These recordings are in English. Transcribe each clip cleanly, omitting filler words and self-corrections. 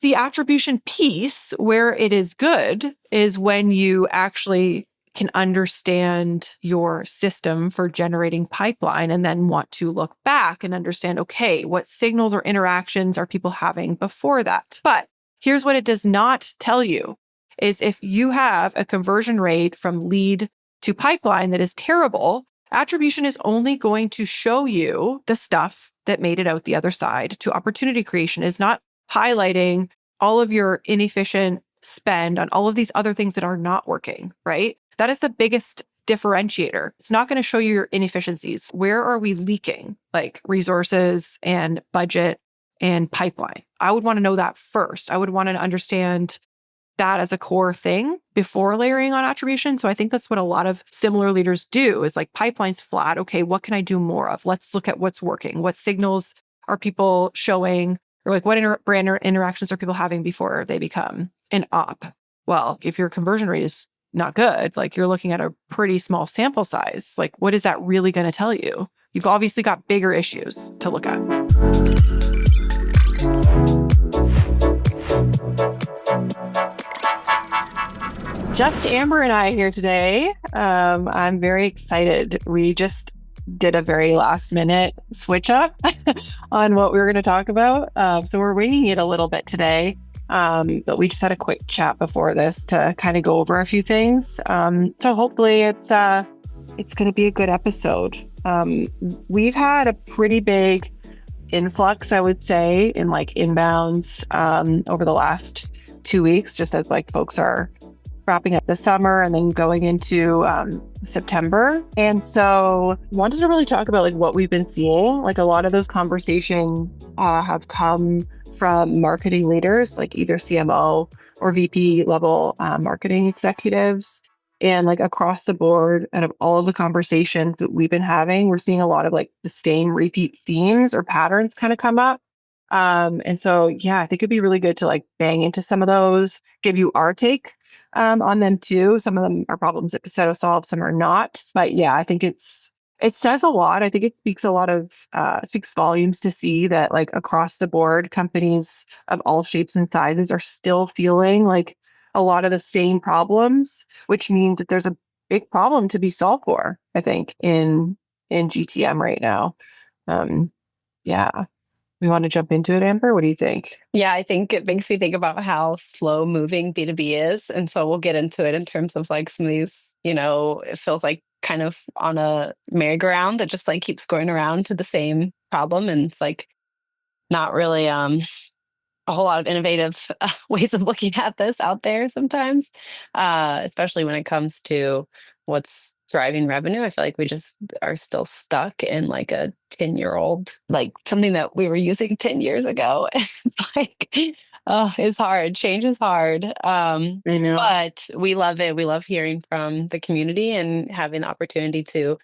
The attribution piece, where it is good, is when you actually can understand your system for generating pipeline and then want to look back and understand, okay, what signals or interactions are people having before that? But here's what it does not tell you is if you have a conversion rate from lead to pipeline that is terrible, attribution is only going to show you the stuff that made it out the other side to opportunity creation. It's not highlighting all of your inefficient spend on all of these other things that are not working, right? That is the biggest differentiator. It's not going to show you your inefficiencies. Where are we leaking? Like resources and budget and pipeline. I would want to know that first. I would want to understand that as a core thing before layering on attribution. So I think that's what a lot of similar leaders do is like pipeline's flat. Okay, what can I do more of? Let's look at what's working. What signals are people showing? Or like what brand interactions are people having before they become an op? Well, if your conversion rate is not good, like you're looking at a pretty small sample size, like what is that really going to tell you? You've obviously got bigger issues to look at. Just Amber and I here today. I'm very excited. We just did a very last minute switch up on what we were going to talk about. So we're winging it a little bit today. But we just had a quick chat before this to kind of go over a few things. So hopefully it's going to be a good episode. We've had a pretty big influx, I would say, in like inbounds over the last 2 weeks, just as like folks are wrapping up the summer and then going into September. And so wanted to really talk about like what we've been seeing. Like a lot of those conversations have come from marketing leaders, like either CMO or VP level marketing executives. And like across the board, out of all of the conversations that we've been having, we're seeing a lot of like the same repeat themes or patterns kind of come up. And so, yeah, I think it'd be really good to like bang into some of those, give you our take on them too. Some of them are problems that Paceto solves, some are not. But yeah, I think it says a lot. I think it speaks speaks volumes to see that like across the board, companies of all shapes and sizes are still feeling like a lot of the same problems, which means that there's a big problem to be solved for, I think, in GTM right now. Yeah. We want to jump into it, Amber? What do you think? Yeah, I think it makes me think about how slow moving B2B is. And so we'll get into it in terms of like some of these, it feels like kind of on a merry-go-round that just like keeps going around to the same problem. And it's like not really a whole lot of innovative ways of looking at this out there sometimes, especially when it comes to what's driving revenue. I feel like we just are still stuck in like a 10-year-old, like something that we were using 10 years ago. And it's like, it's hard. Change is hard. I know. But we love it. We love hearing from the community and having the opportunity to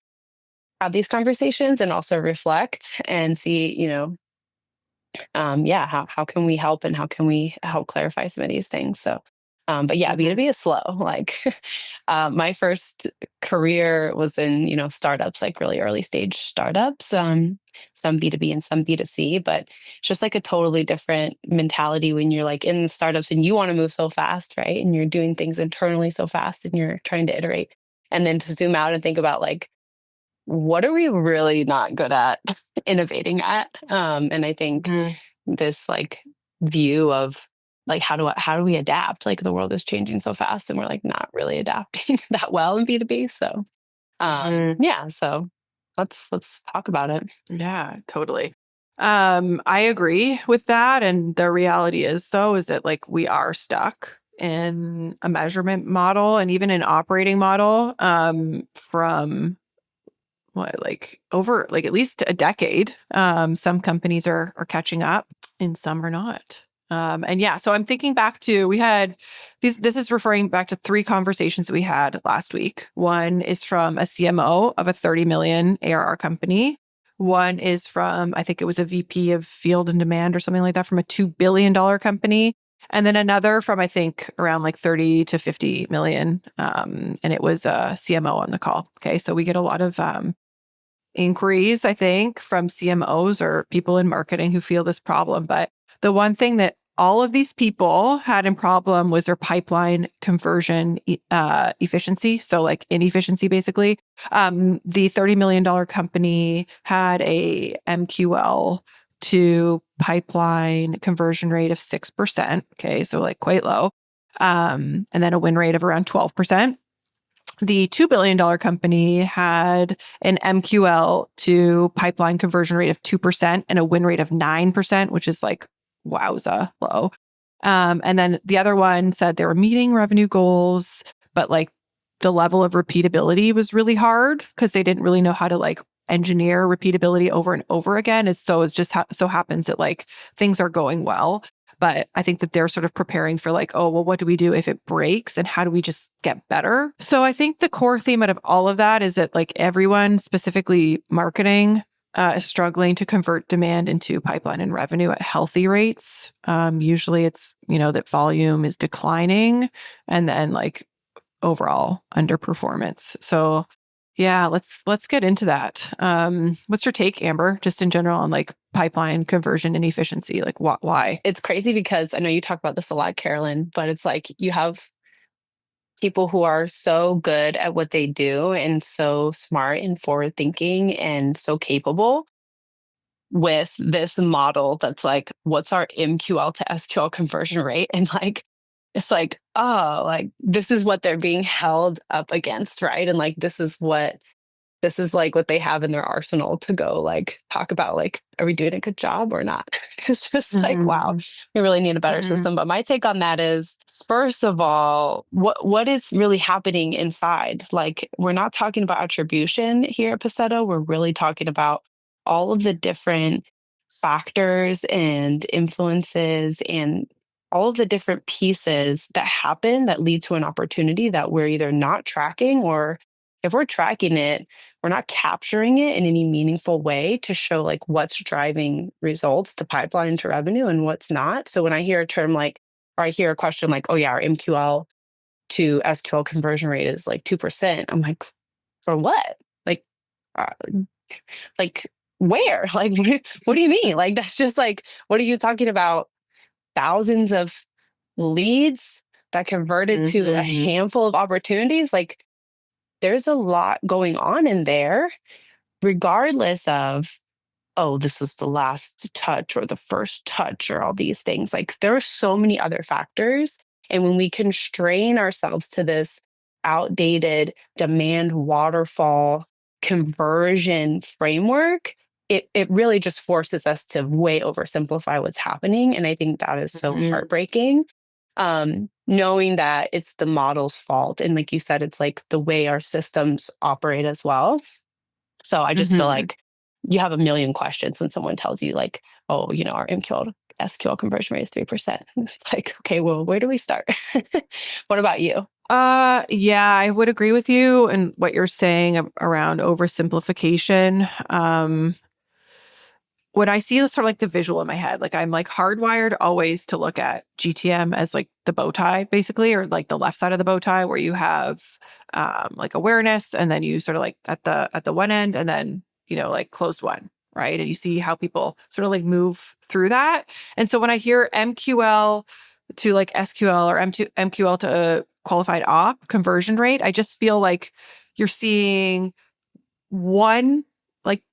have these conversations and also reflect and see, how can we help and how can we help clarify some of these things? So, but yeah, B2B is slow. Like my first career was in, startups, like really early stage startups, some B2B and some B2C, but it's just like a totally different mentality when you're like in startups and you want to move so fast, right? And you're doing things internally so fast and you're trying to iterate. And then to zoom out and think about like, what are we really not good at innovating at? And I think this like view of like, how do we adapt? Like the world is changing so fast and we're like not really adapting that well in B2B. So so let's talk about it. Yeah, totally. I agree with that. And the reality is that like we are stuck in a measurement model and even an operating model from over like at least a decade. Some companies are catching up and some are not. So I'm thinking back to, we had this is referring back to 3 conversations we had last week. One is from a CMO of a 30 million ARR company. One is from, I think it was a VP of field and demand or something like that from a $2 billion company. And then another from, I think, around like 30 to 50 million. And it was a CMO on the call. Okay. So we get a lot of inquiries, I think, from CMOs or people in marketing who feel this problem. But the one thing that all of these people had a problem with their pipeline conversion efficiency. So like inefficiency, basically. The $30 million company had a MQL to pipeline conversion rate of 6%. Okay. So like quite low. And then a win rate of around 12%. The $2 billion company had an MQL to pipeline conversion rate of 2% and a win rate of 9%, which is like, wowza, low. And then the other one said they were meeting revenue goals, but like the level of repeatability was really hard because they didn't really know how to like engineer repeatability over and over again. It's just so happens that like things are going well. But I think that they're sort of preparing for like, oh, well, what do we do if it breaks and how do we just get better? So I think the core theme out of all of that is that like everyone, specifically marketing, is struggling to convert demand into pipeline and revenue at healthy rates. Usually it's, that volume is declining and then like overall underperformance. So yeah, let's get into that. What's your take, Amber, just in general on like pipeline conversion and efficiency? Like why? It's crazy because I know you talk about this a lot, Carolyn, but it's like you have people who are so good at what they do and so smart and forward thinking and so capable with this model that's like, what's our MQL to SQL conversion rate? And like, it's like, oh, like this is what they're being held up against, right? And like, this is like what they have in their arsenal to go like talk about like, are we doing a good job or not? It's just like, wow, we really need a better system. But my take on that is, first of all, what is really happening inside? Like, we're not talking about attribution here at Paceto. We're really talking about all of the different factors and influences and all of the different pieces that happen that lead to an opportunity that we're either not tracking, or if we're tracking it, we're not capturing it in any meaningful way to show like what's driving results to pipeline into revenue and what's not. So when I hear a term like, or I hear a question like, oh yeah, our MQL to SQL conversion rate is like 2%. I'm like, for what? Uh, like where? Like, what do you mean? Like, that's just like, what are you talking about? Thousands of leads that converted to a handful of opportunities? Like, there's a lot going on in there, regardless of, oh, this was the last touch or the first touch or all these things. Like, there are so many other factors. And when we constrain ourselves to this outdated demand waterfall conversion framework, it really just forces us to way oversimplify what's happening. And I think that is so heartbreaking. Knowing that it's the model's fault. And like you said, it's like the way our systems operate as well. So I just feel like you have a million questions when someone tells you like, oh, our MQL to SQL conversion rate is 3%. It's like, okay, well, where do we start? What about you? Yeah, I would agree with you and what you're saying around oversimplification. When I see sort of like the visual in my head, like I'm like hardwired always to look at GTM as like the bow tie, basically, or like the left side of the bow tie, where you have like awareness, and then you sort of like at the one end, and then like closed one, right? And you see how people sort of like move through that. And so when I hear MQL to like SQL or MQL to qualified op conversion rate, I just feel like you're seeing one like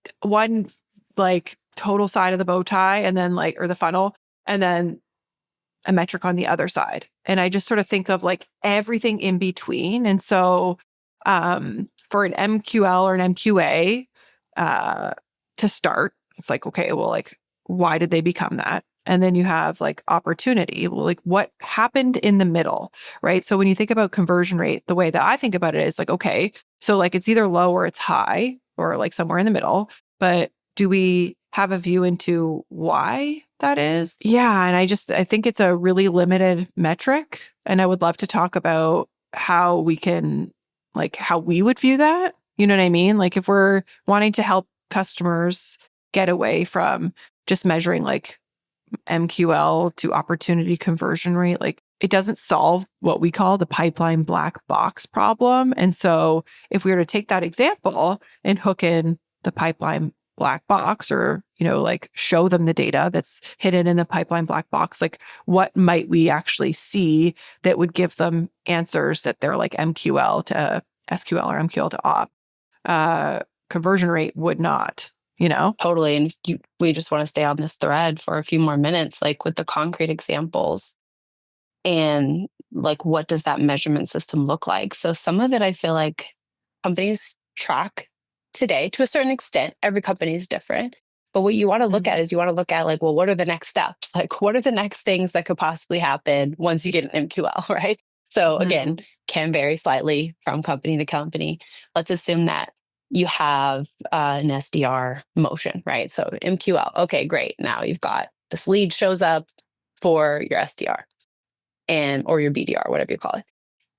total side of the bow tie, and then like, or the funnel, and then a metric on the other side. And I just sort of think of like everything in between. And so for an MQL or an MQA to start, it's like, okay, well, like, why did they become that? And then you have like opportunity. Well, like what happened in the middle, right? So when you think about conversion rate, the way that I think about it is like, okay, so like it's either low or it's high, or like somewhere in the middle. But do we have a view into why that is? Yeah. And I think it's a really limited metric. And I would love to talk about how we can, like, how we would view that. You know what I mean? Like, if we're wanting to help customers get away from just measuring like MQL to opportunity conversion rate, like it doesn't solve what we call the pipeline black box problem. And so if we were to take that example and hook in the pipeline black box, or, like show them the data that's hidden in the pipeline black box. Like, what might we actually see that would give them answers that they're like MQL to SQL or MQL to op? Conversion rate would not, Totally. And we just want to stay on this thread for a few more minutes, like with the concrete examples. And like, what does that measurement system look like? So some of it, I feel like companies track today to a certain extent. Every company is different. But what you want to look at is you want to look at like, well, what are the next steps? Like, what are the next things that could possibly happen once you get an MQL, right? So again, can vary slightly from company to company. Let's assume that you have an SDR motion, right? So MQL, okay, great. Now you've got this lead shows up for your SDR or your BDR, whatever you call it.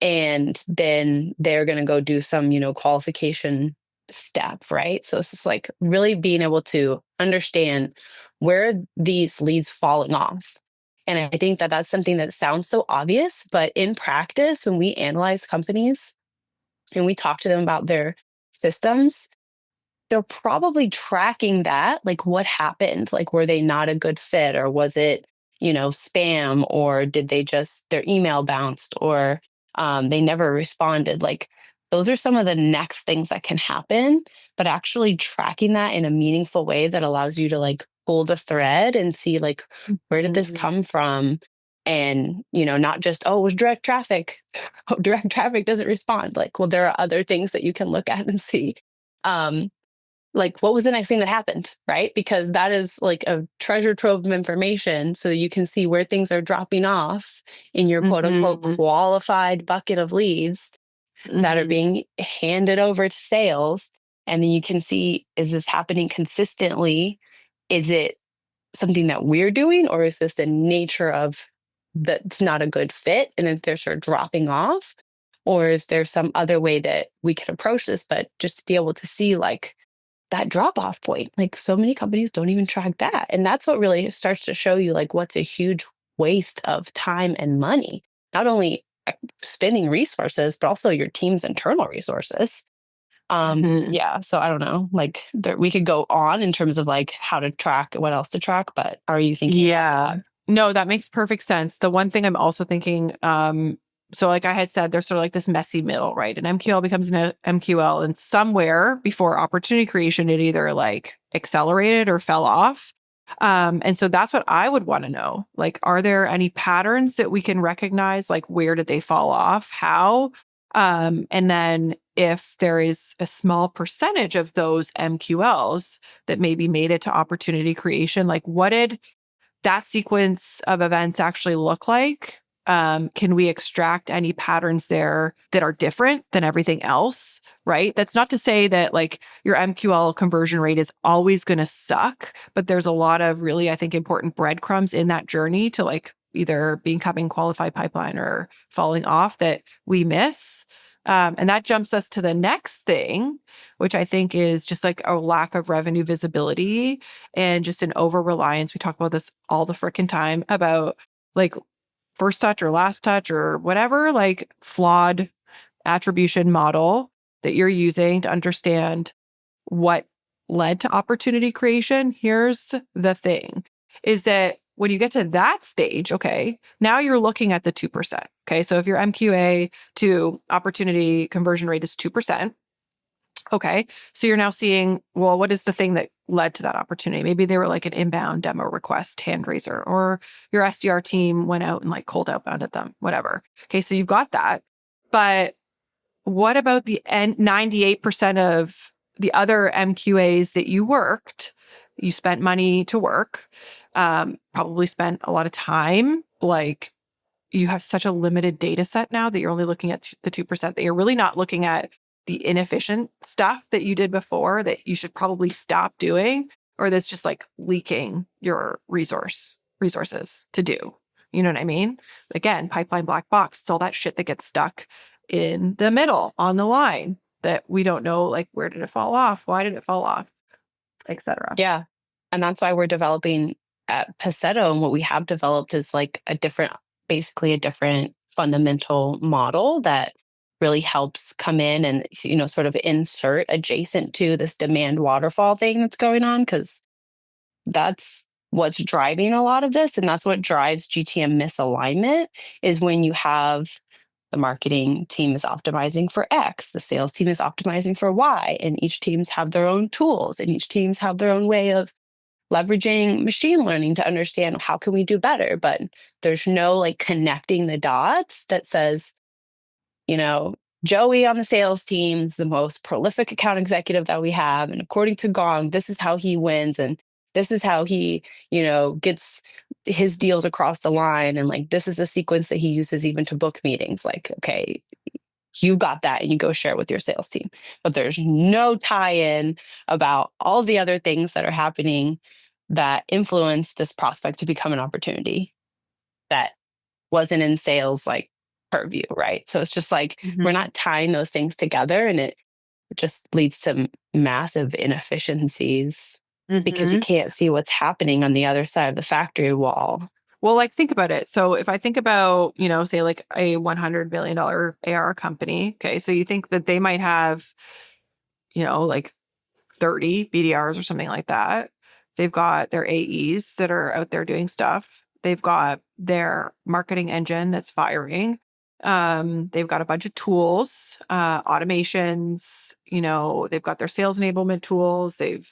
And then they're going to go do some, qualification step, right? So it's just like really being able to understand where are these leads falling off. And I think that that's something that sounds so obvious, but in practice, when we analyze companies and we talk to them about their systems, they're probably tracking that, like what happened, like were they not a good fit, or was it, spam, or did they just, their email bounced, or they never responded. Like those are some of the next things that can happen, but actually tracking that in a meaningful way that allows you to like pull the thread and see like, where did this come from? And, not just, oh, it was direct traffic. Oh, direct traffic doesn't respond. Like, well, there are other things that you can look at and see. Like, what was the next thing that happened, right? Because that is like a treasure trove of information. So you can see where things are dropping off in your quote unquote qualified bucket of leads that are being handed over to sales. And then you can see, is this happening consistently? Is it something that we're doing, or is this the nature of that's not a good fit and then they're sort of dropping off? Or is there some other way that we could approach this, but just to be able to see like that drop off point? Like so many companies don't even track that. And that's what really starts to show you like what's a huge waste of time and money, not only spending resources, but also your team's internal resources. Yeah. So I don't know, like we could go on in terms of like how to track, what else to track, but are you thinking? Yeah. No, that makes perfect sense. The one thing I'm also thinking, so like I had said, there's sort of like this messy middle, right? An MQL becomes an MQL, and somewhere before opportunity creation, it either like accelerated or fell off. And so that's what I would want to know. Like, are there any patterns that we can recognize? Like, where did they fall off? How? And then if there is a small percentage of those MQLs that maybe made it to opportunity creation, like what did that sequence of events actually look like? Can we extract any patterns there that are different than everything else, right? That's not to say that like your MQL conversion rate is always going to suck, but there's a lot of really, I think, important breadcrumbs in that journey to like either becoming qualified pipeline or falling off that we miss. And that jumps us to the next thing, which I think is just like a lack of revenue visibility and just an over reliance. We talk about this all the frickin' time about like first touch or last touch or whatever, like flawed attribution model that you're using to understand what led to opportunity creation. Here's the thing is that when you get to that stage, okay, now you're looking at the 2%. Okay. So if your MQA to opportunity conversion rate is 2%, okay. So you're now seeing, well, what is the thing that led to that opportunity? Maybe they were like an inbound demo request hand raiser, or your SDR team went out and like cold outbounded them, whatever. Okay. So you've got that. But what about the 98% of the other MQAs that you worked? You spent money to work, probably spent a lot of time. Like you have such a limited data set now that you're only looking at the 2%, that you're really not looking at the inefficient stuff that you did before that you should probably stop doing, or that's just like leaking your resources to do. You know what I mean? Again, pipeline black box, it's all that shit that gets stuck in the middle on the line that we don't know, like, where did it fall off? Why did it fall off? Etc. Yeah. And that's why we're developing at Paceto. And what we have developed is like basically a different fundamental model that really helps come in and, sort of insert adjacent to this demand waterfall thing that's going on, because that's what's driving a lot of this. And that's what drives GTM misalignment, is when you have the marketing team is optimizing for X, the sales team is optimizing for Y, and each teams have their own tools, and each teams have their own way of leveraging machine learning to understand how can we do better. But there's no like connecting the dots that says, Joey on the sales team is the most prolific account executive that we have. And according to Gong, this is how he wins. And this is how he, gets his deals across the line. And like, this is a sequence that he uses even to book meetings. Like, okay, you got that and you go share it with your sales team. But there's no tie-in about all the other things that are happening that influence this prospect to become an opportunity that wasn't in sales like purview, right? So it's just like we're not tying those things together, and it just leads to massive inefficiencies because you can't see what's happening on the other side of the factory wall. Well, like, think about it. So if I think about, say like a $100 million ARR company, okay, so you think that they might have, like 30 BDRs or something like that. They've got their AEs that are out there doing stuff. They've got their marketing engine that's firing. They've got a bunch of tools, automations, they've got their sales enablement tools. They've,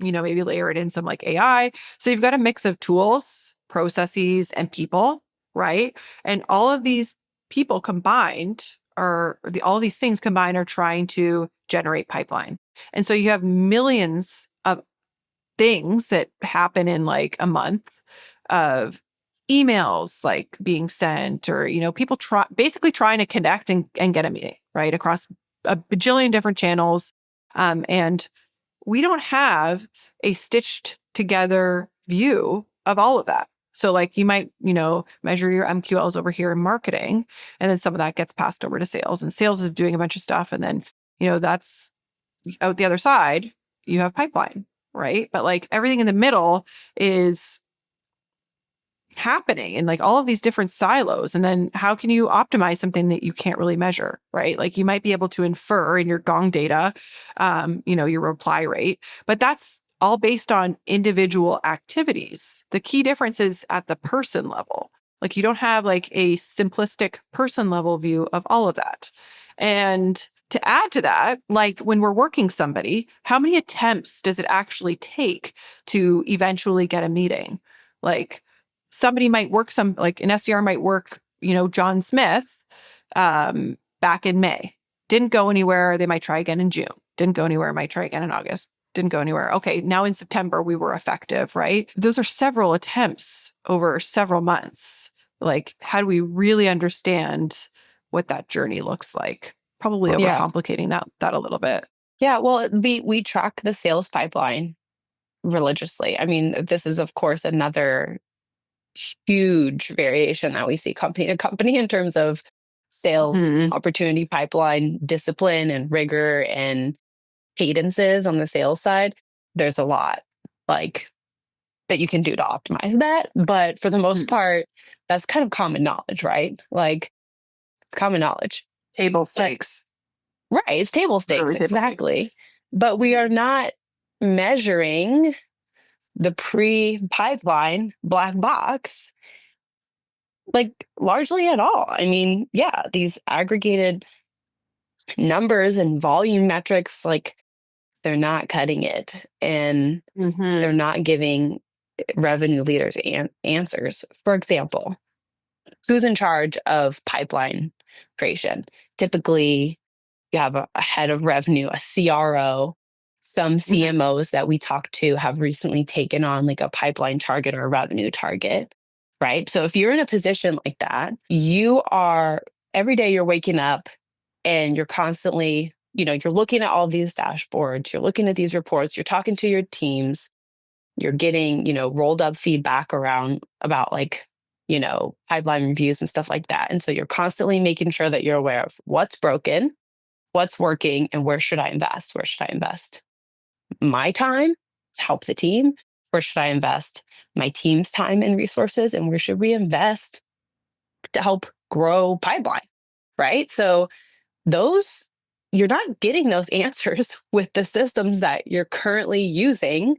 maybe layered in some like AI. So you've got a mix of tools, processes, and people, right? And all of these people combined all these things combined are trying to generate pipeline. And so you have millions of things that happen in like a month of emails like being sent, or people basically trying to connect and get a meeting right across a bajillion different channels, and we don't have a stitched together view of all of that. So like you might measure your MQLs over here in marketing, and then some of that gets passed over to sales, and sales is doing a bunch of stuff, and then that's out the other side you have pipeline, right? But like everything in the middle is happening in like all of these different silos. And then how can you optimize something that you can't really measure, right? Like you might be able to infer in your Gong data, your reply rate, but that's all based on individual activities. The key difference is at the person level. Like you don't have like a simplistic person level view of all of that. And to add to that, like when we're working somebody, how many attempts does it actually take to eventually get a meeting? Like somebody might work like an SDR might work, John Smith back in May. Didn't go anywhere. They might try again in June. Didn't go anywhere. Might try again in August. Didn't go anywhere. Okay, now in September, we were effective, right? Those are several attempts over several months. Like, how do we really understand what that journey looks like? Probably overcomplicating that a little bit. Yeah, well, we track the sales pipeline religiously. I mean, this is, of course, another huge variation that we see company to company in terms of sales opportunity pipeline discipline and rigor and cadences on the sales side. There's a lot like that you can do to optimize that, but for the most part, that's kind of common knowledge, right? Like it's common knowledge. Table stakes. Right, it's table stakes, Really exactly. But we are not measuring the pre-pipeline black box like largely at all. I mean, yeah, these aggregated numbers and volume metrics, like they're not cutting it, and they're not giving revenue leaders answers. For example, who's in charge of pipeline creation? Typically, you have a head of revenue, a CRO. Some CMOs that we talk to have recently taken on like a pipeline target or a revenue target, right? So if you're in a position like that, you are every day you're waking up and you're constantly, you're looking at all these dashboards, you're looking at these reports, you're talking to your teams, you're getting, rolled up feedback around about like, pipeline reviews and stuff like that. And so you're constantly making sure that you're aware of what's broken, what's working, and where should I invest? Where should I invest my time to help the team? Where should I invest my team's time and resources? And where should we invest to help grow pipeline? right? So those, you're not getting those answers with the systems that you're currently using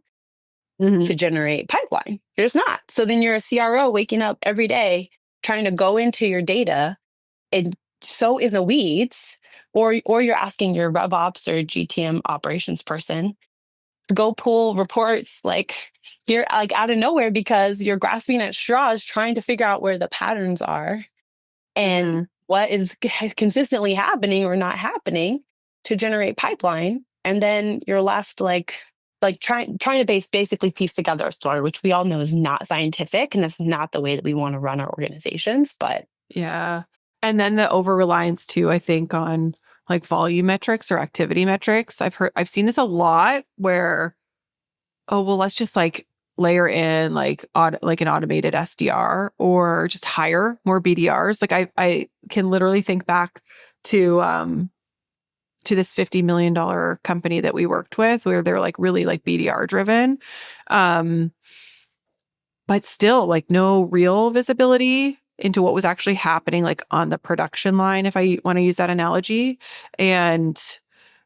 Mhm. to generate pipeline. You're just not. So then you're a CRO waking up every day trying to go into your data and so in the weeds, or you're asking your RevOps or GTM operations person to go pull reports like you're like out of nowhere because you're grasping at straws trying to figure out where the patterns are and Mhm. what is consistently happening or not happening to generate pipeline. And then you're left like trying to basically piece together a story, which we all know is not scientific and that's not the way that we want to run our organizations. But Yeah. And then the over reliance too, I think, on like volume metrics or activity metrics. I've seen this a lot where, oh, well, let's just like layer in like like an automated SDR or just hire more BDRs. Like I can literally think back to this $50 million company that we worked with where they're like really like BDR driven. Um, but still like no real visibility into what was actually happening like on the production line, if I want to use that analogy. And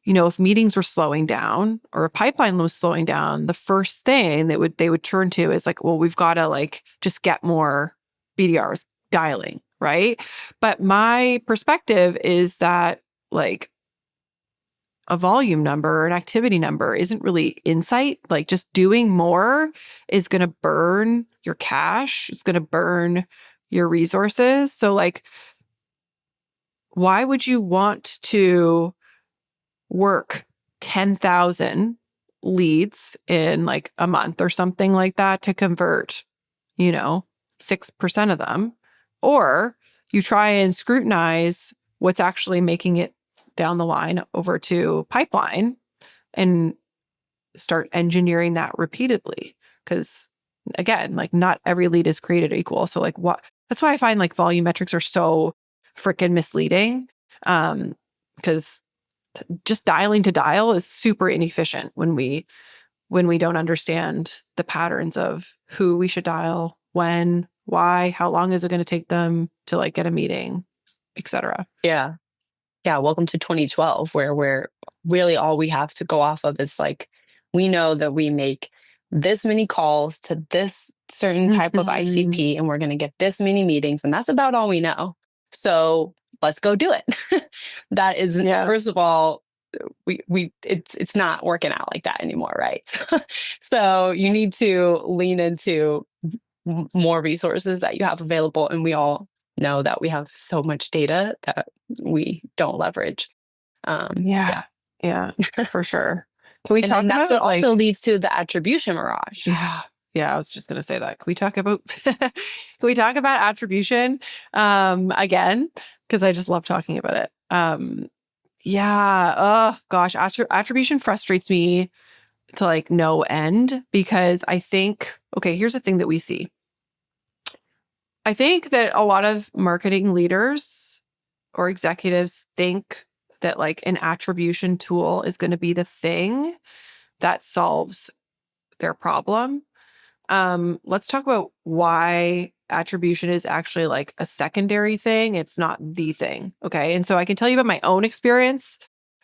if meetings were slowing down or a pipeline was slowing down, the first thing they would turn to is like, well, we've got to like just get more BDRs dialing, right? But my perspective is that like a volume number, an activity number isn't really insight. Like just doing more is going to burn your cash. It's going to burn your resources. So like, why would you want to work 10,000 leads in like a month or something like that to convert, 6% of them? Or you try and scrutinize what's actually making it down the line over to pipeline and start engineering that repeatedly. Because again, like not every lead is created equal. So like that's why I find like volume metrics are so freaking misleading. Because just dialing to dial is super inefficient when we don't understand the patterns of who we should dial, when, why, how long is it going to take them to like get a meeting, etc. yeah, yeah, welcome to 2012, where we're really all we have to go off of is like, we know that we make this many calls to this certain type of Mhm. ICP and we're going to get this many meetings. And that's about all we know. So let's go do it. That is, Yeah. first of all, it's not working out like that anymore, right? So you need to lean into more resources that you have available. And we all know that we have so much data that we don't leverage. Yeah. Yeah. Yeah, for sure. Can we And then talk that's what about also like, leads to the attribution mirage. yeah, yeah, I was just going to say that. Can we talk about can we talk about attribution again, because I just love talking about it. Yeah, oh gosh, attribution frustrates me to like no end because I think, okay, here's the thing that we see. I think that a lot of marketing leaders or executives think that like an attribution tool is going to be the thing that solves their problem. Let's talk about why attribution is actually like a secondary thing. It's not the thing. Okay. And so I can tell you about my own experience.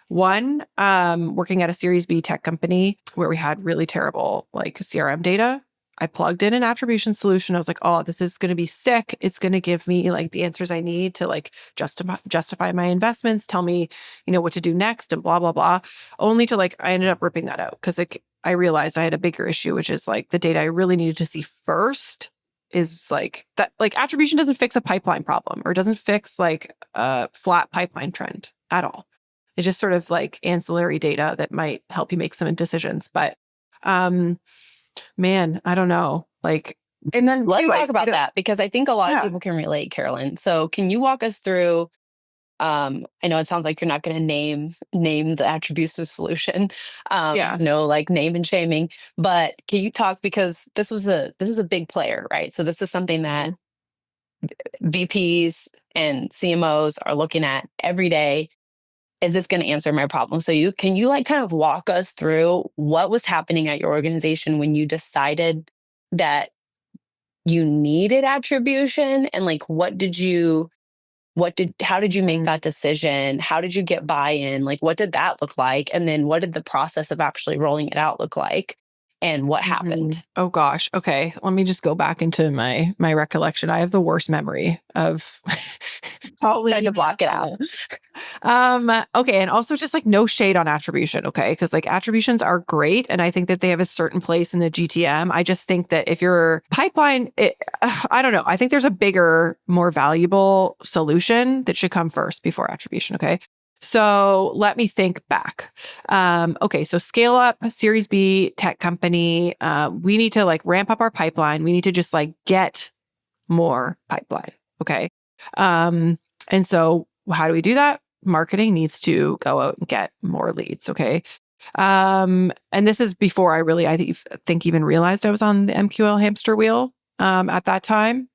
One, working at a Series B tech company where we had really terrible like CRM data. I plugged in an attribution solution. I was like, oh, this is going to be sick. It's going to give me like the answers I need to like justify my investments, tell me, what to do next and blah, blah, blah. Only to like, I ended up ripping that out because like I realized I had a bigger issue, which is like the data I really needed to see first is like that, like attribution doesn't fix a pipeline problem or doesn't fix like a flat pipeline trend at all. It's just sort of like ancillary data that might help you make some decisions. But man, I don't know. Like, and then Let's too, talk about that because I think a lot of yeah, people can relate, Carolyn. So can you walk us through? I know it sounds like you're not going to name the attribution solution, yeah, no like name and shaming, but can you talk because this is a big player, right? So this is something that mhm, VPs and CMOs are looking at every day. Is this going to answer my problem? So can you like kind of walk us through what was happening at your organization when you decided that you needed attribution and like what did you how did you make that decision? How did you get buy-in? Like, what did that look like? And then what did the process of actually rolling it out look like? And what happened? Oh gosh. Okay. Let me just go back into my recollection. I have the worst memory of probably Tried to block it out. Okay. And also just like no shade on attribution. Okay. Because like attributions are great. And I think that they have a certain place in the GTM. I just think that if your pipeline, I don't know. I think there's a bigger, more valuable solution that should come first before attribution. Okay. So let me think back. Okay, so scale up, Series B, tech company. We need to like ramp up our pipeline. We need to just like get more pipeline. Okay. And so how do we do that? Marketing needs to go out and get more leads. Okay. And this is before I really, think even realized I was on the MQL hamster wheel at that time.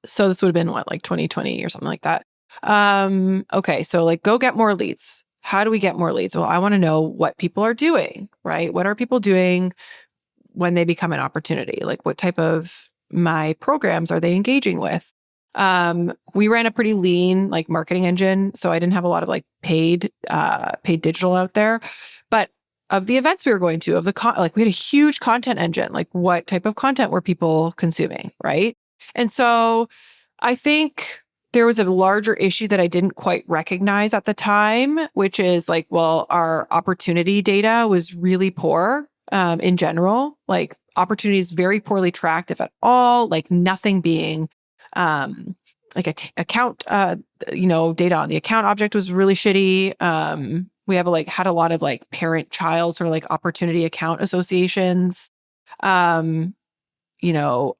So this would have been what, like 2020 or something like that. Okay, so like go get more leads. How do we get more leads? Well, I want to know what people are doing, right? What are people doing when they become an opportunity? Like what type of my programs are they engaging with? We ran a pretty lean like marketing engine, so I didn't have a lot of like paid digital out there. But of the events we were going to, of the like we had a huge content engine. Like what type of content were people consuming, right? And so I think there was a larger issue that I didn't quite recognize at the time, which is like, well, our opportunity data was really poor in general. Like opportunities very poorly tracked, if at all. Like nothing being like account, data on the account object was really shitty. We have had a lot of like parent-child sort of like opportunity account associations.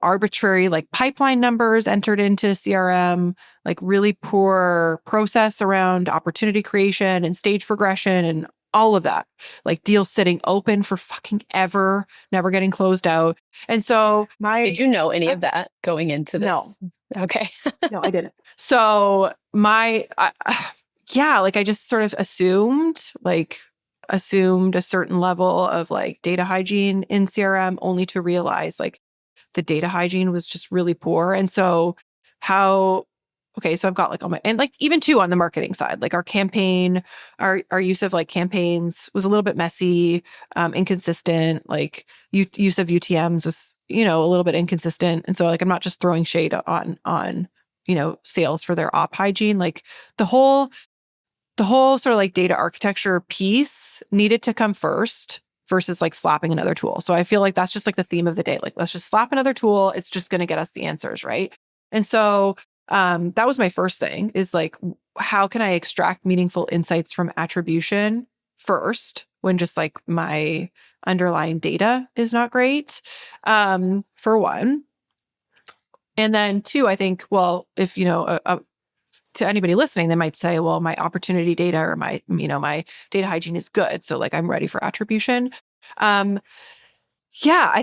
Arbitrary like pipeline numbers entered into CRM, like really poor process around opportunity creation and stage progression and all of that. Like deals sitting open for fucking ever, never getting closed out. And so Did you know any of that going into this? No. Okay. No, I didn't. So I just sort of assumed a certain level of like data hygiene in CRM only to realize like the data hygiene was just really poor. And so so I've got like all my, and like even too on the marketing side, like our campaign, our use of like campaigns was a little bit messy, inconsistent, like use of UTMs was, a little bit inconsistent. And so like, I'm not just throwing shade on, sales for their op hygiene, like the whole sort of like data architecture piece needed to come first versus like slapping another tool. So I feel like that's just like the theme of the day. Like, let's just slap another tool. It's just going to get us the answers, right? And so that was my first thing is like, how can I extract meaningful insights from attribution first when just like my underlying data is not great, for one. And then two, I think, well, if, to anybody listening, they might say, well, my opportunity data or my data hygiene is good. So like I'm ready for attribution. I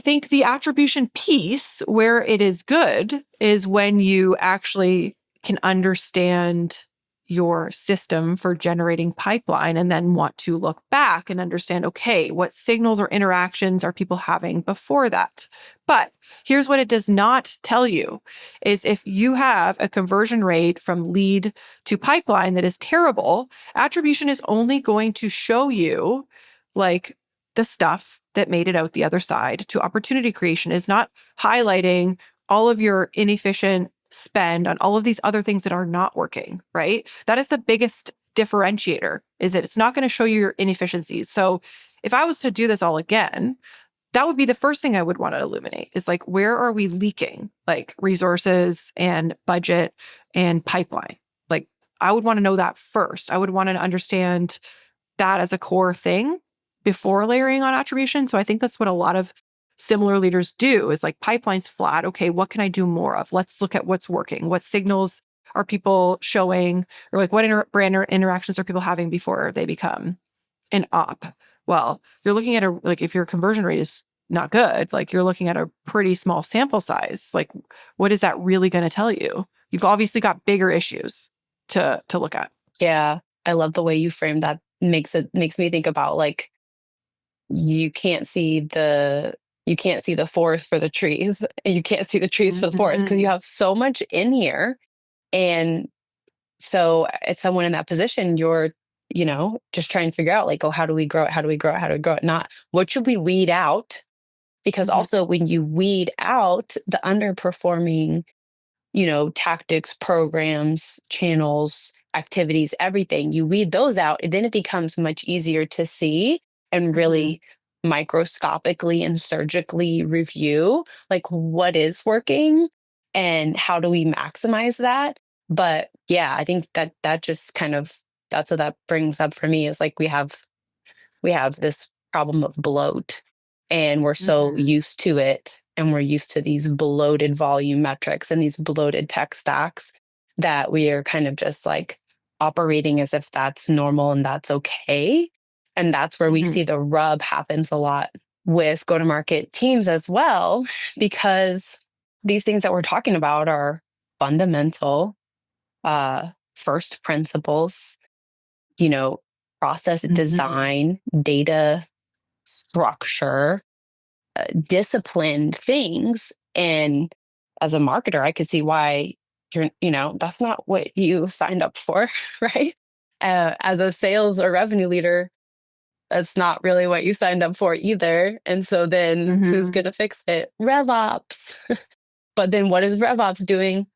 think the attribution piece where it is good is when you actually can understand your system for generating pipeline and then want to look back and understand, okay, what signals or interactions are people having before that? But here's what it does not tell you is if you have a conversion rate from lead to pipeline that is terrible, attribution is only going to show you like the stuff that made it out the other side to opportunity creation. Is not highlighting all of your inefficient spend on all of these other things that are not working, right? That is the biggest differentiator, is that it's not going to show you your inefficiencies. So if I was to do this all again, that would be the first thing I would want to illuminate is like, where are we leaking like resources and budget and pipeline? Like, I would want to know that first. I would want to understand that as a core thing before layering on attribution. So I think that's what a lot of similar leaders do is like pipeline's flat. Okay, what can I do more of? Let's look at what's working. What signals are people showing, or like what brand interactions are people having before they become an op? Well, you're looking at if your conversion rate is not good, like you're looking at a pretty small sample size. Like, what is that really going to tell you? You've obviously got bigger issues to look at. Yeah, I love the way you framed that. Makes me think about like you can't see the forest for the trees, and you can't see the trees for the forest because you have so much in here, and So as someone in that position, you're, just trying to figure out like, oh, how do we grow it? How do we grow it? How do we grow it? Not what should we weed out? Because Mhm. also when you weed out the underperforming, tactics, programs, channels, activities, everything, you weed those out, and then it becomes much easier to see and Mhm. really microscopically and surgically review like what is working and how do we maximize that. But yeah, I think that just kind of, that's what that brings up for me, is like we have this problem of bloat, and we're so Mhm. used to it, and we're used to these bloated volume metrics and these bloated tech stacks, that we are kind of just like operating as if that's normal and that's okay. And that's where we Mhm. see the rub happens a lot with go to market teams as well, because these things that we're talking about are fundamental, uh first principles, you know process Mhm. design, data structure, disciplined things. And as a marketer, I could see why that's not what you signed up for, right? As a sales or revenue leader, that's not really what you signed up for either. And so then who's Mhm. going to fix it? RevOps. But then what is RevOps doing?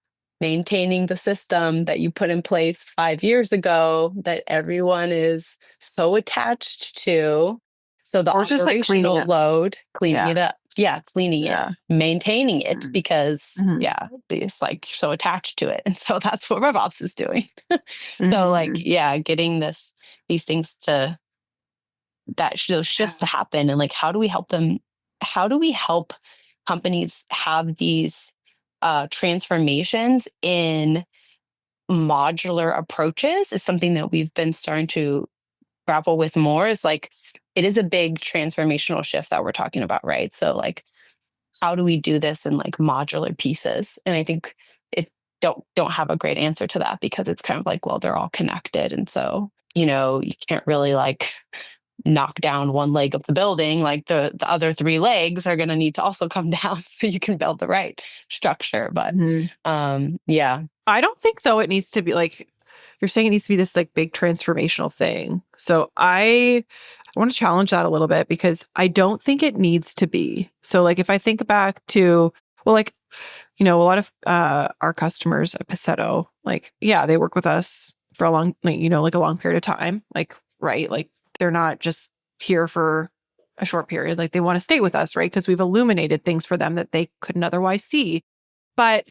Maintaining the system that you put in place 5 years ago that everyone is so attached to. So the Or just like cleaning operational it. load, cleaning Yeah. it up. Yeah, cleaning it, Yeah. maintaining it, Mhm. because Mhm. yeah, it's like so attached to it. And so that's what RevOps is doing. So like, Mhm. yeah, getting these things to those shifts Yeah. to happen, and like how do we help them, how do we help companies have these transformations in modular approaches, is something that we've been starting to grapple with more. Is like, it is a big transformational shift that we're talking about, right? So like, how do we do this in like modular pieces? And I think it don't have a great answer to that, because it's kind of like, well, they're all connected, and so you can't really like knock down one leg of the building. Like the other three legs are going to need to also come down so you can build the right structure. But Mhm. yeah. I don't think though it needs to be like you're saying it needs to be this like big transformational thing. So I want to challenge that a little bit because I don't think it needs to be. So like if I think back to well like a lot of our customers at Paceto, like yeah, they work with us for a long like a long period of time. Like right, like they're not just here for a short period. Like they want to stay with us, right? Because we've illuminated things for them that they couldn't otherwise see. But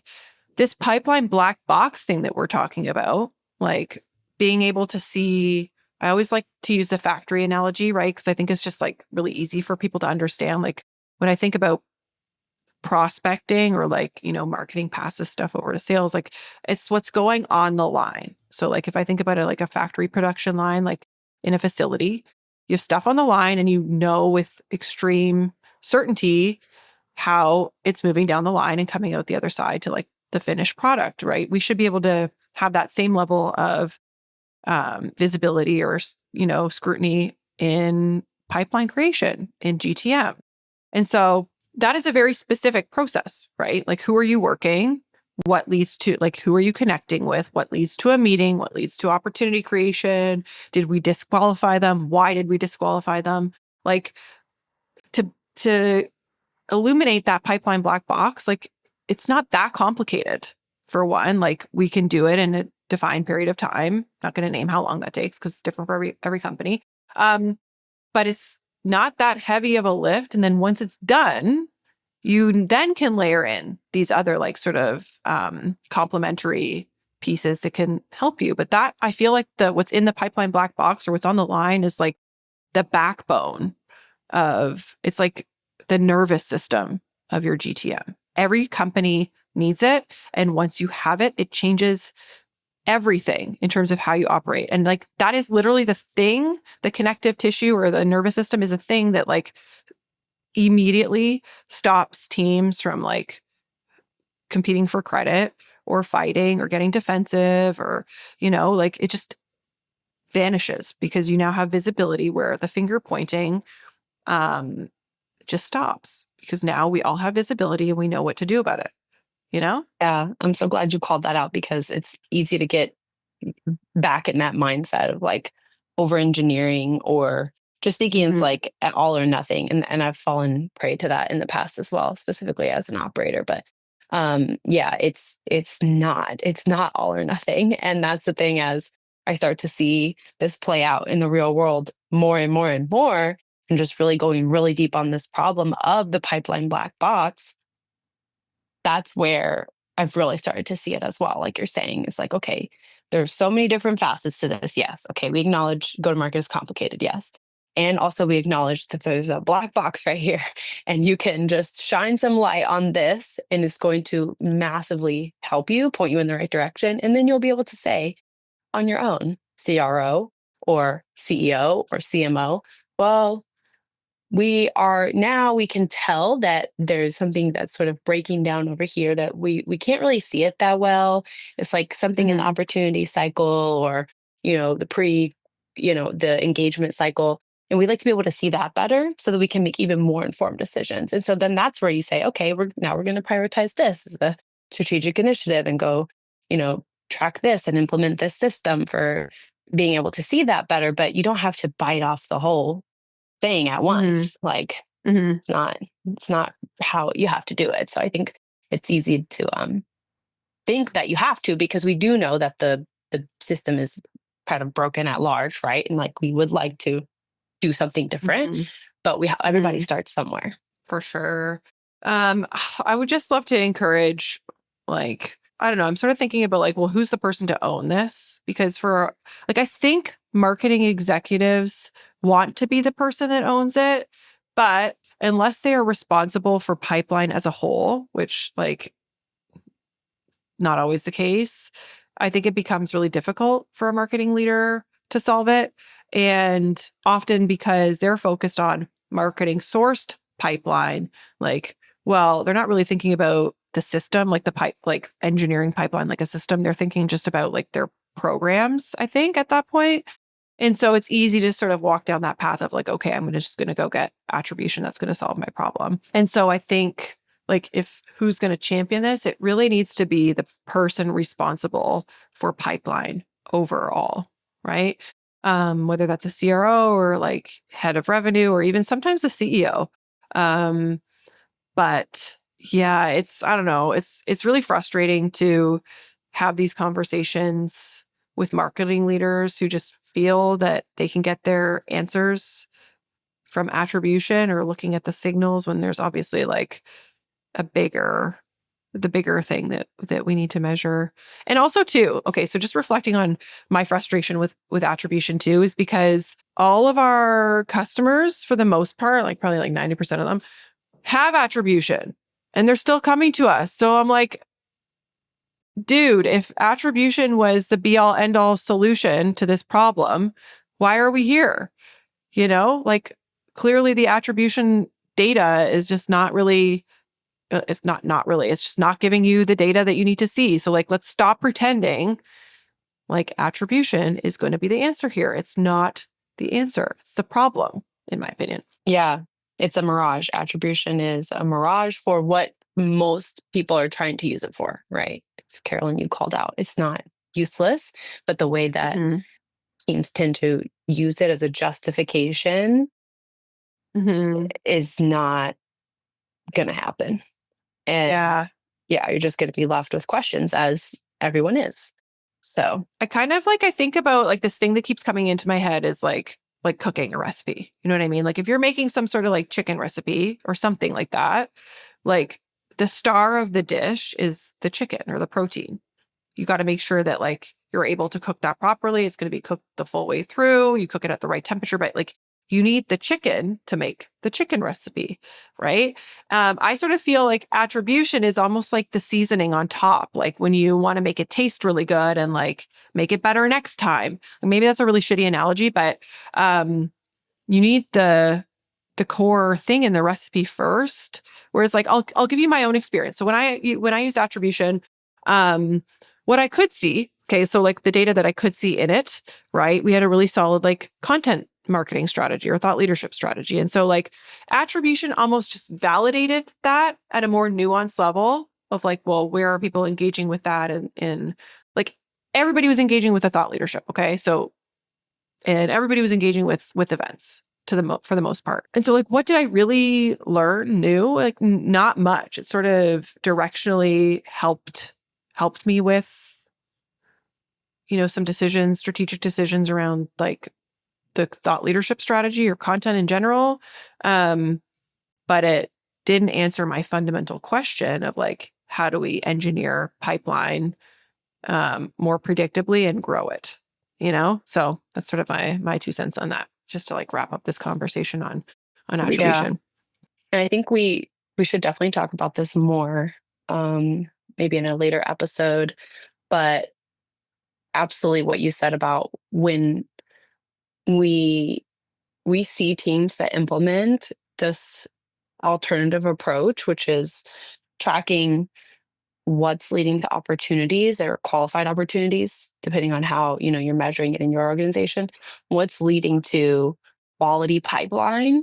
this pipeline black box thing that we're talking about, like being able to see, I always like to use the factory analogy, right? Because I think it's just like really easy for people to understand. Like when I think about prospecting or like, marketing passes stuff over to sales, like it's what's going on the line. So like if I think about it like a factory production line, like in a facility, you have stuff on the line and with extreme certainty how it's moving down the line and coming out the other side to like the finished product, right? We should be able to have that same level of visibility or, scrutiny in pipeline creation in GTM. And so that is a very specific process, right? Like who are you working? What leads to like who are you connecting with? What leads to a meeting? What leads to opportunity creation? Did we disqualify them? Why did we disqualify them? Like to illuminate that pipeline black box, like it's not that complicated. For one, like we can do it in a defined period of time. Not going to name how long that takes because it's different for every company. But it's not that heavy of a lift. And then once it's done, you then can layer in these other like sort of complementary pieces that can help you. But that I feel like what's in the pipeline black box or what's on the line is like the backbone of it's like the nervous system of your GTM. Every company needs it. And once you have it, it changes everything in terms of how you operate. And like that is literally the thing, the connective tissue or the nervous system is a thing that like immediately stops teams from like competing for credit or fighting or getting defensive or, like it just vanishes because you now have visibility where the finger pointing um, just stops because now we all have visibility and we know what to do about it, you know? Yeah, I'm so glad you called that out, because it's easy to get back in that mindset of like over engineering or just thinking it's like an all or nothing. And I've fallen prey to that in the past as well, specifically as an operator. But yeah, it's not all or nothing. And that's the thing, as I start to see this play out in the real world more and more and more, and just really going really deep on this problem of the pipeline black box, that's where I've really started to see it as well. Like you're saying, it's like, okay, there's so many different facets to this. Yes. Okay. We acknowledge go to market is complicated. Yes. And also we acknowledge that there's a black box right here and you can just shine some light on this and it's going to massively help you, point you in the right direction. And then you'll be able to say on your own, CRO or CEO or CMO, well, we can tell that there's something that's sort of breaking down over here that we can't really see it that well. It's like something in the opportunity cycle or, the engagement cycle. And we'd like to be able to see that better so that we can make even more informed decisions. And so then that's where you say, okay, we're going to prioritize this as a strategic initiative and go, track this and implement this system for being able to see that better. But you don't have to bite off the whole thing at once. Like it's not how you have to do it. So I think it's easy to think that you have to, because we do know that the system is kind of broken at large, right? And like we would like to do something different, but everybody starts somewhere. For sure. I would just love to encourage, like, I don't know, I'm sort of thinking about like, well, who's the person to own this? Because I think marketing executives want to be the person that owns it, but unless they are responsible for pipeline as a whole, which like not always the case, I think it becomes really difficult for a marketing leader to solve it. And often because they're focused on marketing sourced pipeline, like, well, they're not really thinking about the system, like like engineering pipeline, like a system. They're thinking just about like their programs, I think, at that point. And so it's easy to sort of walk down that path of like, okay, I'm just going to go get attribution that's going to solve my problem. And so I think like if who's going to champion this, it really needs to be the person responsible for pipeline overall, right? Whether that's a CRO or like head of revenue or even sometimes a CEO. But yeah, I don't know, it's really frustrating to have these conversations with marketing leaders who just feel that they can get their answers from attribution or looking at the signals when there's obviously like the bigger thing that we need to measure. And also too, okay, so just reflecting on my frustration with attribution too, is because all of our customers, for the most part, like probably like 90% of them, have attribution and they're still coming to us. So I'm like, dude, if attribution was the be all end all solution to this problem, why are we here? Like clearly the attribution data is just not really, it's not really, it's just not giving you the data that you need to see. So like, let's stop pretending like attribution is going to be the answer here. It's not the answer. It's the problem, in my opinion. Yeah, it's a mirage. Attribution is a mirage for what most people are trying to use it for, right? Carolyn, you called out. It's not useless, but the way that teams tend to use it as a justification is not going to happen. And yeah, you're just going to be left with questions, as everyone is. So I kind of like, I think about like this thing that keeps coming into my head is like cooking a recipe. You know what I mean? Like if you're making some sort of like chicken recipe or something like that, like the star of the dish is the chicken or the protein. You got to make sure that like you're able to cook that properly. It's going to be cooked the full way through. You cook it at the right temperature, but like you need the chicken to make the chicken recipe, right? I sort of feel like attribution is almost like the seasoning on top. Like when you want to make it taste really good and like make it better next time. Maybe that's a really shitty analogy, but you need the core thing in the recipe first. Whereas like I'll give you my own experience. So when I used attribution, what I could see, okay, so like the data that I could see in it, right? We had a really solid like content marketing strategy or thought leadership strategy. And so like attribution almost just validated that at a more nuanced level of like, well, where are people engaging with that? And like everybody was engaging with the thought leadership. Okay. So, and everybody was engaging with events for the most part. And so like, what did I really learn new? Like not much. It sort of directionally helped me with, some decisions, strategic decisions around like the thought leadership strategy or content in general. But it didn't answer my fundamental question of like, how do we engineer pipeline more predictably and grow it? So that's sort of my 2 cents on that, just to like wrap up this conversation on attribution. Yeah. And I think we should definitely talk about this more, maybe in a later episode, but absolutely what you said about when we see teams that implement this alternative approach, which is tracking what's leading to opportunities or qualified opportunities, depending on how you're measuring it in your organization, what's leading to quality pipeline,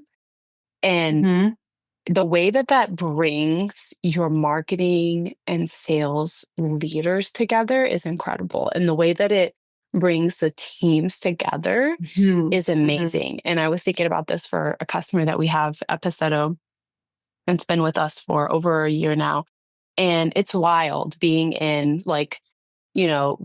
and Mm-hmm. the way that brings your marketing and sales leaders together is incredible, and the way that it brings the teams together Mm-hmm. is amazing. And I was thinking about this for a customer that we have at Paceto, and it's been with us for over a year now. And it's wild being in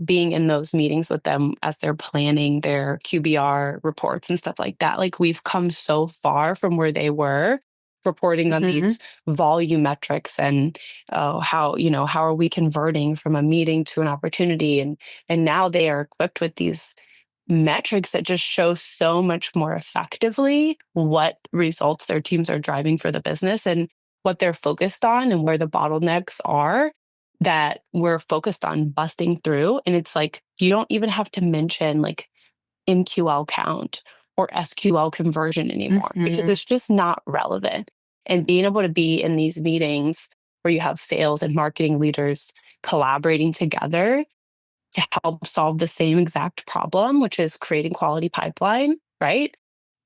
being in those meetings with them as they're planning their QBR reports and stuff like that. Like we've come so far from where they were reporting on Mm-hmm. these volume metrics, and how are we converting from a meeting to an opportunity, and now they are equipped with these metrics that just show so much more effectively what results their teams are driving for the business and what they're focused on and where the bottlenecks are that we're focused on busting through. And it's like, you don't even have to mention like MQL count or SQL conversion anymore, because Mm-hmm. it's just not relevant. And being able to be in these meetings where you have sales and marketing leaders collaborating together to help solve the same exact problem, which is creating quality pipeline, right,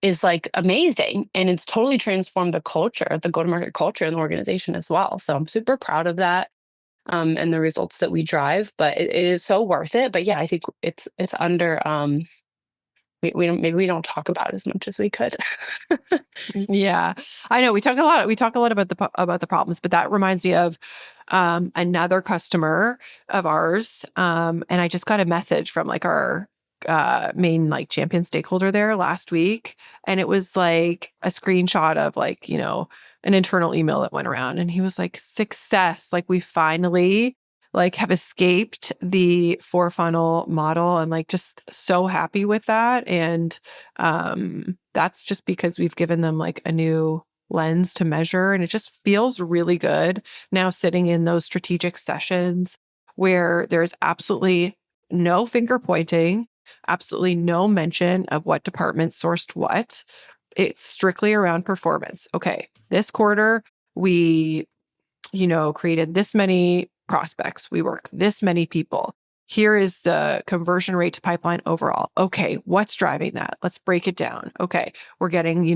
is like amazing. And it's totally transformed the culture, the go-to-market culture in the organization as well. So I'm super proud of that, and the results that we drive, but it is so worth it. But yeah, I think it's under, we don't talk about it as much as we could. Yeah, I know we talk a lot. We talk a lot about the problems, but that reminds me of another customer of ours. And I just got a message from like our main like champion stakeholder there last week, and it was like a screenshot of like an internal email that went around, and he was like, "Success! Like we finally." Like have escaped the 4 funnel model, and like just so happy with that. And that's just because we've given them like a new lens to measure, and it just feels really good now sitting in those strategic sessions where there's absolutely no finger pointing, absolutely no mention of what department sourced what. It's strictly around performance. Okay, this quarter we created this many prospects. We work this many people. Here is the conversion rate to pipeline overall. Okay, what's driving that? Let's break it down. Okay, we're getting,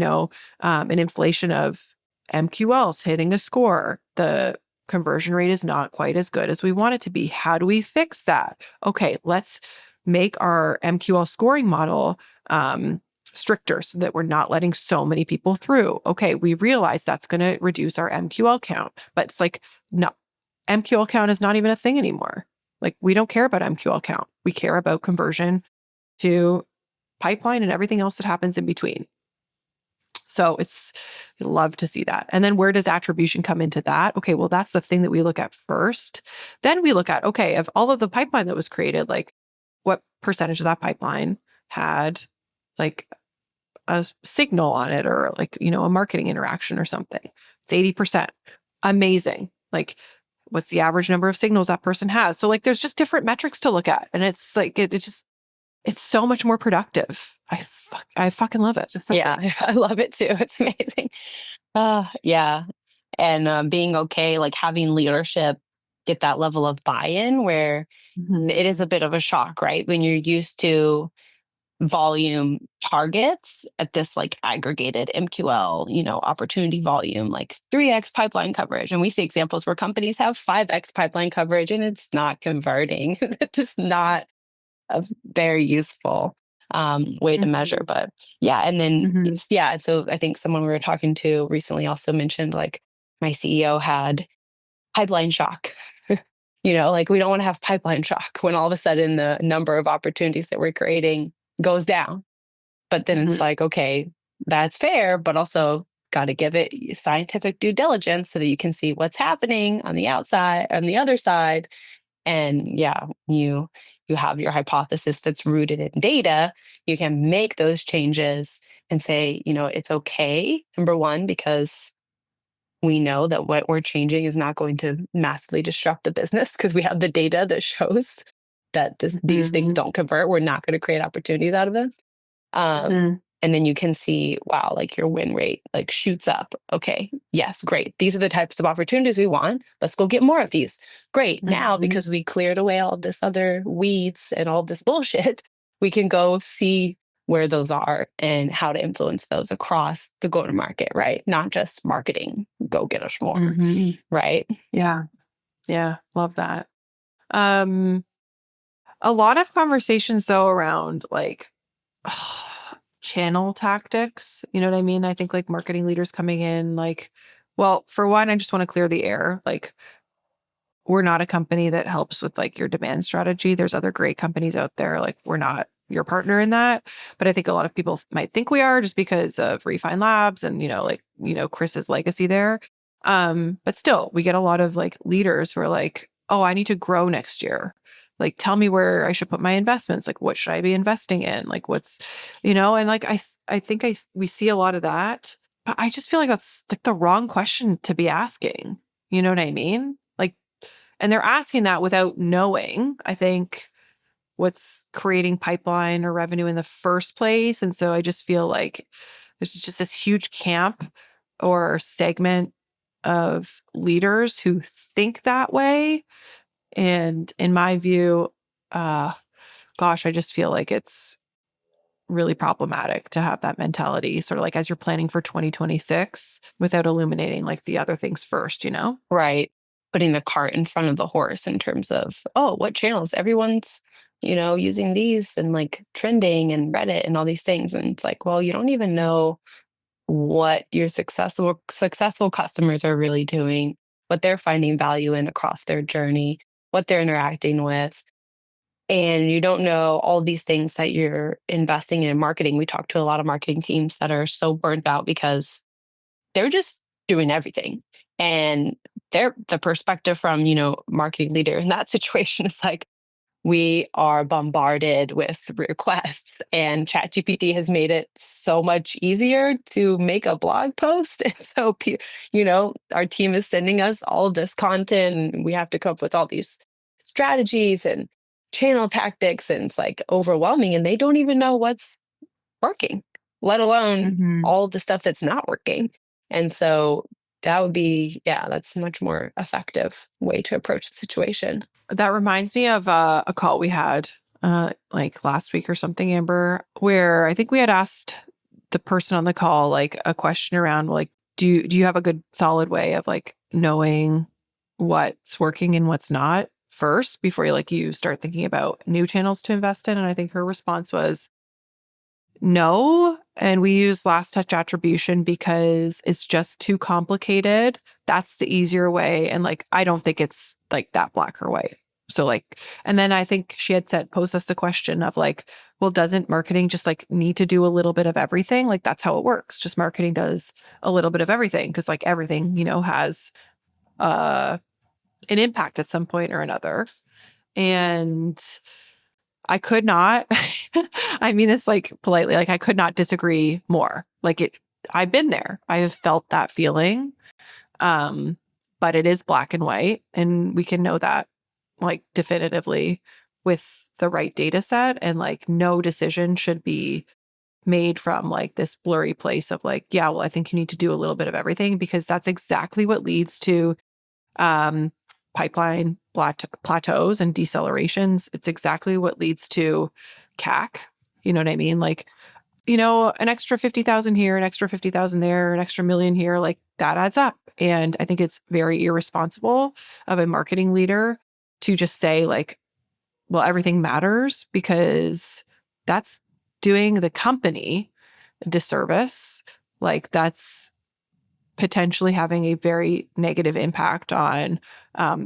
an inflation of MQLs hitting a score. The conversion rate is not quite as good as we want it to be. How do we fix that? Okay, let's make our MQL scoring model stricter so that we're not letting so many people through. Okay, we realize that's going to reduce our MQL count, but it's like, no, MQL count is not even a thing anymore. Like we don't care about MQL count. We care about conversion to pipeline and everything else that happens in between. So I love to see that. And then where does attribution come into that? Okay, well, that's the thing that we look at first. Then we look at, okay, of all of the pipeline that was created, like what percentage of that pipeline had like a signal on it, or like, a marketing interaction or something. It's 80%. Amazing. Like, what's the average number of signals that person has? So like, there's just different metrics to look at. And it's like, it's so much more productive. I fucking love it. Yeah, I love it too. It's amazing. Yeah. And being okay, like having leadership get that level of buy-in where Mhm. it is a bit of a shock, right? When you're used to volume targets at this like aggregated MQL, opportunity volume, like 3x pipeline coverage. And we see examples where companies have 5x pipeline coverage and it's not converting. It's just not a very useful way to measure. But yeah, and then yeah, and so I think someone we were talking to recently also mentioned like my CEO had pipeline shock. Like we don't want to have pipeline shock when all of a sudden the number of opportunities that we're creating goes down. But then it's like, okay, that's fair, but also got to give it scientific due diligence so that you can see what's happening on the outside, on the other side. And yeah, you have your hypothesis that's rooted in data. You can make those changes and say, it's okay, number one, because we know that what we're changing is not going to massively disrupt the business because we have the data that shows that these things don't convert. We're not going to create opportunities out of this. And then you can see, wow, like your win rate like shoots up. Okay, yes, great. These are the types of opportunities we want. Let's go get more of these. Great. Now, because we cleared away all of this other weeds and all this bullshit, we can go see where those are and how to influence those across the go-to-market, right? Not just marketing, go get us more, right? Yeah. Yeah. Love that. A lot of conversations though around like channel tactics. You know what I mean? I think like marketing leaders coming in, like, well, for one, I just want to clear the air. Like, we're not a company that helps with like your demand strategy. There's other great companies out there. Like, we're not your partner in that. But I think a lot of people might think we are just because of Refine Labs and, Chris's legacy there. But still, we get a lot of like leaders who are like, oh, I need to grow next year. Like, tell me where I should put my investments. Like, what should I be investing in? Like, and like, I think we see a lot of that, but I just feel like that's like the wrong question to be asking. You know what I mean? Like, and they're asking that without knowing, I think, what's creating pipeline or revenue in the first place. And so I just feel like there's just this huge camp or segment of leaders who think that way. And in my view, I just feel like it's really problematic to have that mentality sort of like as you're planning for 2026 without illuminating like the other things first, Right. Putting the cart in front of the horse in terms of, oh, what channels? Everyone's, using these and like trending and Reddit and all these things. And it's like, well, you don't even know what your successful customers are really doing, what they're finding value in across their journey, what they're interacting with. And you don't know all these things that you're investing in marketing. We talk to a lot of marketing teams that are so burnt out because they're just doing everything. And the perspective from, marketing leader in that situation is like, we are bombarded with requests, and ChatGPT has made it so much easier to make a blog post. And so, our team is sending us all of this content, and we have to come up with all these strategies and channel tactics, and it's like overwhelming, and they don't even know what's working, let alone all of the stuff that's not working. And so that would be, that's a much more effective way to approach the situation. That reminds me of a call we had like last week or something, Amber, where I think we had asked the person on the call like a question around like, do you have a good solid way of like knowing what's working and what's not first before you start thinking about new channels to invest in? And I think her response was no. And we use last touch attribution because it's just too complicated. That's the easier way. And like, I don't think it's like that black or white. So like, and then I think she had posed us the question of like, well, doesn't marketing just like need to do a little bit of everything? Like, that's how it works. Just marketing does a little bit of everything. Cause like everything, has an impact at some point or another. And I could not, I mean this like politely, like I could not disagree more. Like I've been there. I have felt that feeling. But it is black and white, and we can know that like definitively with the right data set, and like no decision should be made from like this blurry place of like, yeah, well, I think you need to do a little bit of everything, because that's exactly what leads to pipeline plateaus and decelerations. It's exactly what leads to CAC. You know what I mean? Like, an extra 50,000 here, an extra 50,000 there, an extra million here, like that adds up. And I think it's very irresponsible of a marketing leader to just say like, well, everything matters, because that's doing the company a disservice. Like, that's potentially having a very negative impact on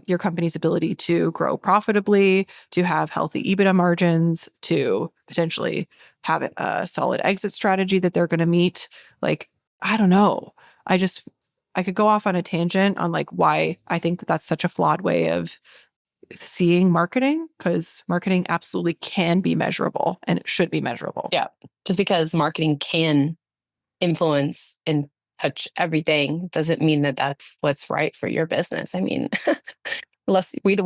your company's ability to grow profitably, to have healthy EBITDA margins, to potentially have a solid exit strategy that they're going to meet. Like, I don't know. I could go off on a tangent on like why I think that that's such a flawed way of seeing marketing, because marketing absolutely can be measurable and it should be measurable. Yeah. Just because marketing can influence and touch everything doesn't mean that that's what's right for your business. I mean, unless we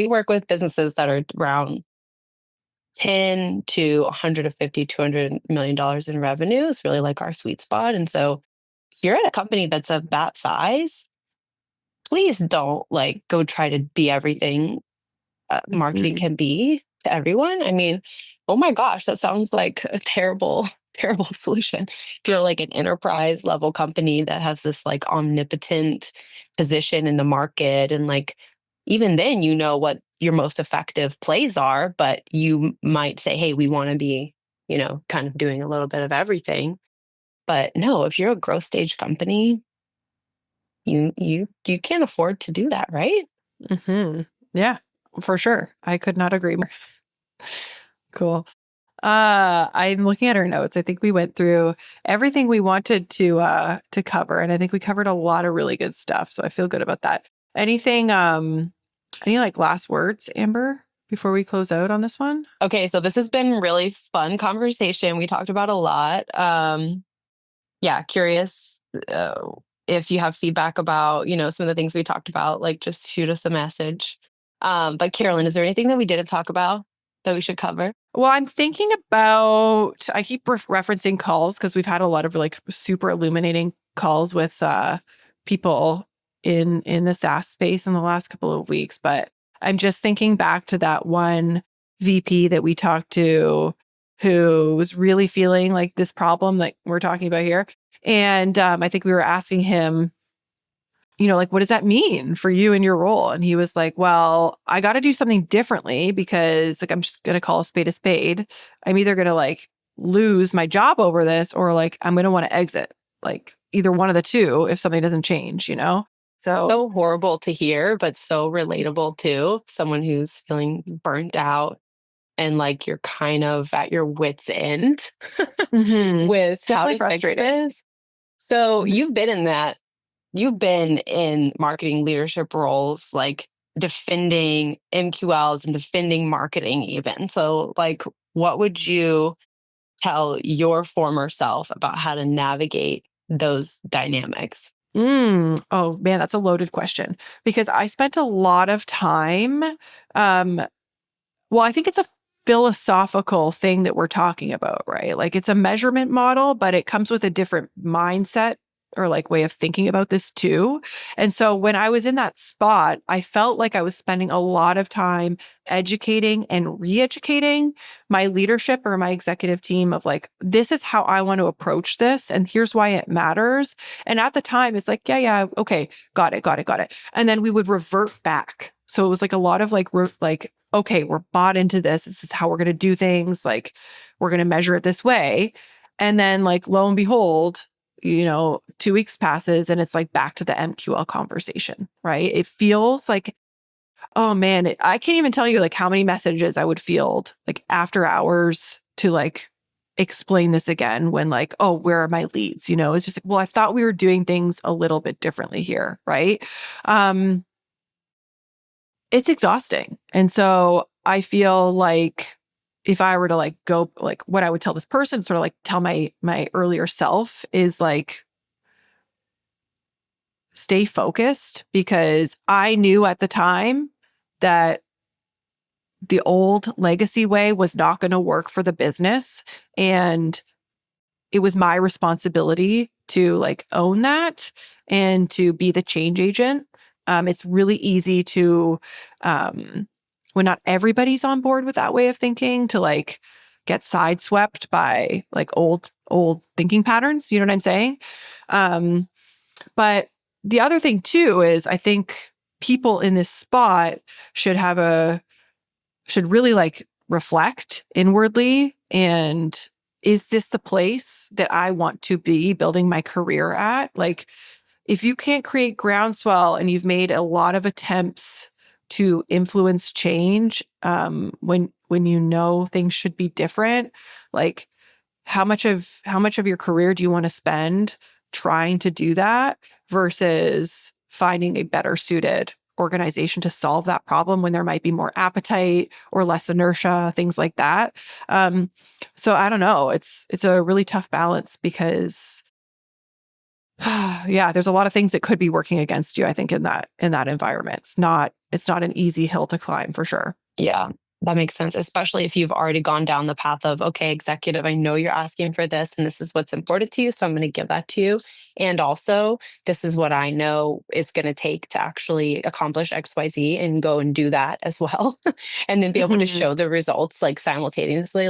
work with businesses that are around 10 to 150, $200 million in revenue is really like our sweet spot. And so if you're at a company that's of that size, please don't like go try to be everything marketing can be to everyone. I mean, oh my gosh, that sounds like a terrible, terrible solution. If you're like an enterprise level company that has this like omnipotent position in the market, and like even then, you know what your most effective plays are, but you might say, hey, we want to be, kind of doing a little bit of everything. But no, if you're a growth stage company, you can't afford to do that, right? Mm-hmm. Yeah, for sure. I could not agree more. Cool. I'm looking at our notes. I think we went through everything we wanted to cover, and I think we covered a lot of really good stuff. So I feel good about that. Any like last words, Amber, before we close out on this one? Okay, so this has been really fun conversation. We talked about a lot. Yeah, curious if you have feedback about, some of the things we talked about, like just shoot us a message. But Carolyn, is there anything that we didn't talk about that we should cover? Well, I'm thinking about, I keep referencing calls because we've had a lot of like super illuminating calls with people in the SaaS space in the last couple of weeks. But I'm just thinking back to that one VP that we talked to who was really feeling like this problem that we're talking about here. And I think we were asking him, like, what does that mean for you and your role? And he was like, well, I got to do something differently, because like, I'm just going to call a spade a spade. I'm either going to like lose my job over this, or like, I'm going to want to exit, like either one of the two if something doesn't change. So horrible to hear, but so relatable too. Someone who's feeling burnt out and like you're kind of at your wit's end with how to fix this. So you've been in that. You've been in marketing leadership roles, like defending MQLs and defending marketing even. So like, what would you tell your former self about how to navigate those dynamics? Oh man, that's a loaded question, because I spent a lot of time. Well, I think it's a philosophical thing that we're talking about, right? Like, it's a measurement model, but it comes with a different mindset or like way of thinking about this too. And so when I was in that spot, I felt like I was spending a lot of time educating and re-educating my leadership or my executive team of like, this is how I want to approach this, and here's why it matters. And at the time, it's like, yeah, okay, got it. And then we would revert back. So it was like a lot of like, okay, we're bought into this. This is how we're going to do things. Like, we're going to measure it this way. And then like, lo and behold, 2 weeks passes and it's like back to the MQL conversation, right? It feels like, oh man, I can't even tell you like how many messages I would field like after hours to like explain this again when like, oh, where are my leads? It's just like, well, I thought we were doing things a little bit differently here, right? It's exhausting. And so I feel like if I were to like go, like what I would tell this person, sort of like tell my earlier self is like, stay focused, because I knew at the time that the old legacy way was not going to work for the business. And it was my responsibility to like own that and to be the change agent. It's really easy to, when not everybody's on board with that way of thinking, to like get sideswept by like old thinking patterns. You know what I'm saying? But the other thing too is I think people in this spot should have a really like reflect inwardly, and is this the place that I want to be building my career at? Like, if you can't create groundswell and you've made a lot of attempts to influence change, when you know things should be different, like how much of your career do you want to spend trying to do that versus finding a better suited organization to solve that problem when there might be more appetite or less inertia, things like that. So I don't know. It's a really tough balance because yeah, there's a lot of things that could be working against you, I think, in that environment. It's not an easy hill to climb for sure. Yeah, that makes sense, especially if you've already gone down the path of, okay, executive, I know you're asking for this and this is what's important to you, so I'm going to give that to you. And also, this is what I know is going to take to actually accomplish XYZ and go and do that as well. And then be able to Mhm. show the results like simultaneously,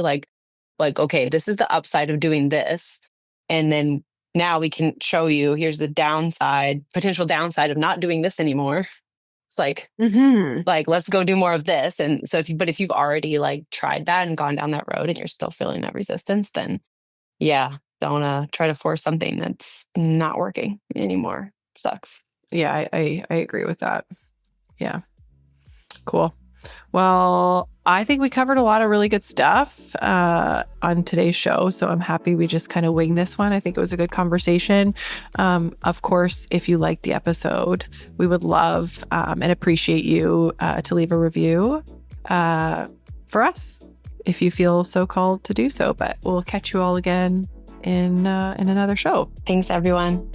okay, this is the upside of doing this. And then now we can show you here's the downside, potential downside of not doing this anymore. It's Mhm. like let's go do more of this. And so if you've already like tried that and gone down that road and you're still feeling that resistance, then yeah, don't try to force something that's not working anymore. Sucks. Yeah, I agree with that. Yeah. Cool. Well, I think we covered a lot of really good stuff on today's show. So I'm happy we just kind of winged this one. I think it was a good conversation. Of course, if you liked the episode, we would love and appreciate you to leave a review for us if you feel so called to do so. But we'll catch you all again in another show. Thanks, everyone.